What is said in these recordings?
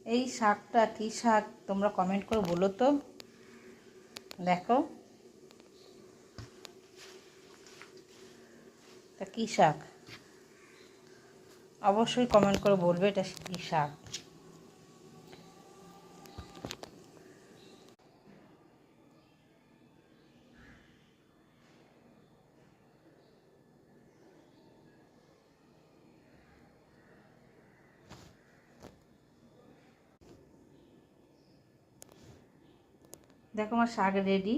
এই শাকটা কী শাক তোমরা কমেন্ট করে বলো তো। দেখো তা কী শাক, অবশ্যই কমেন্ট করে বলবে এটা কী শাক। দেখো আমার শাক রেডি,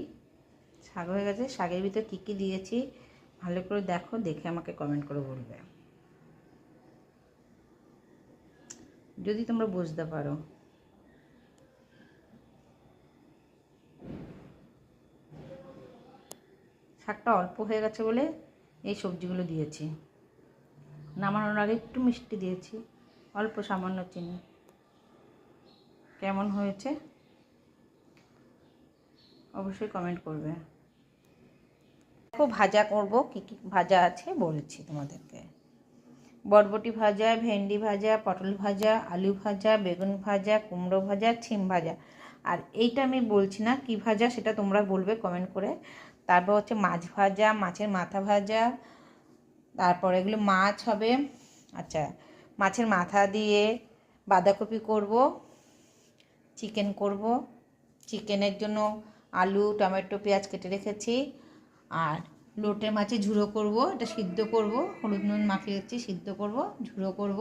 শাক হয়ে গেছে। শাকের ভিতরে কী কী দিয়েছি ভালো করে দেখো, দেখে আমাকে কমেন্ট করে বলবে যদি তোমরা বুঝতে পারো। শাকটা অল্প হয়ে গেছে বলে এই সবজিগুলো দিয়েছি। নামানোর আগে একটু মিষ্টি দিয়েছি, অল্প সামান্য চিনি। কেমন হয়েছে অবশ্যই কমেন্ট করবে। দেখো ভাজা করব, কী কী ভাজা আছে বলছি তোমাদেরকে। বরবটি ভাজা, ভেন্ডি ভাজা, পটল ভাজা, আলু ভাজা, বেগুন ভাজা, কুমড়ো ভাজা, শিম ভাজা। আর এইটা আমি বলছি না কী ভাজা, সেটা তোমরা বলবে কমেন্ট করে। তারপর হচ্ছে মাছ ভাজা, মাছের মাথা ভাজা, তারপর এগুলো মাছ হবে। আচ্ছা, মাছের মাথা দিয়ে বাঁধাকপি করব, চিকেন করব। চিকেনের জন্য আলু, টমেটো, পেঁয়াজ কেটে রেখেছি। আর লোটে মাছের ঝুড়ো করব, এটা সিদ্ধ করব, হলুদ নুন মাখিয়ে রেখেছি, সিদ্ধ করব, ঝুড়ো করব।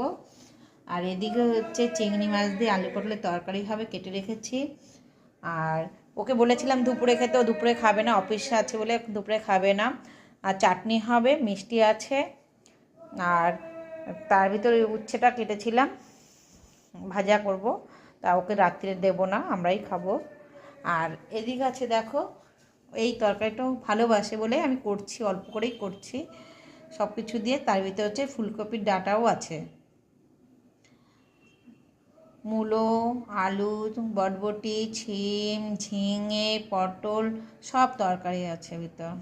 আর এদিকে হচ্ছে চিংড়ি মাছ দিয়ে আলু পটলের তরকারি হবে, কেটে রেখেছি। আর ওকে বলেছিলাম দুপুরে খেতে, ও দুপুরে খাবে না, অফিসে আছে বলে দুপুরে খাবে না। আর চাটনি হবে, মিষ্টি আছে। আর তার ভিতরে উচ্ছেটা কেটেছিলাম, ভাজা করব। তা ওকে রাত্রে দেবো না, আমরাই খাবো। আর এদিকে আছে দেখো, এই তরকারিটাও ভালোবাসে বলে আমি করছি, অল্প করেই করছি সব কিছু দিয়ে। তার ভিতরে হচ্ছে ফুলকপির ডাঁটাও আছে, মূলো, আলু, বরবটি, ছিম, ঝিঙে, পটল সব তরকারি আছে ভিতর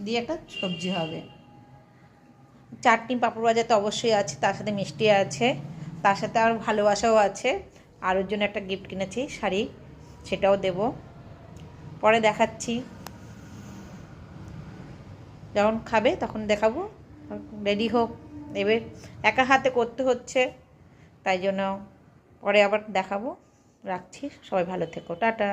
দিয়ে, একটা সবজি হবে। চাটনি পাঁপড় ভাজা তো অবশ্যই আছে, তার সাথে মিষ্টি আছে, তার সাথে আর ভালোবাসাও আছে। আর ওর জন্য একটা গিফট কিনেছি, শাড়ি, সেটাও দেব, পরে দেখাচ্ছি। যখন খাবে তখন দেখাবো। রেডি হোক, এবার একা হাতে করতে হচ্ছে, তাই জন্য পরে আবার দেখাবো। রাখছি, সবাই ভালো থেকো, টাটা।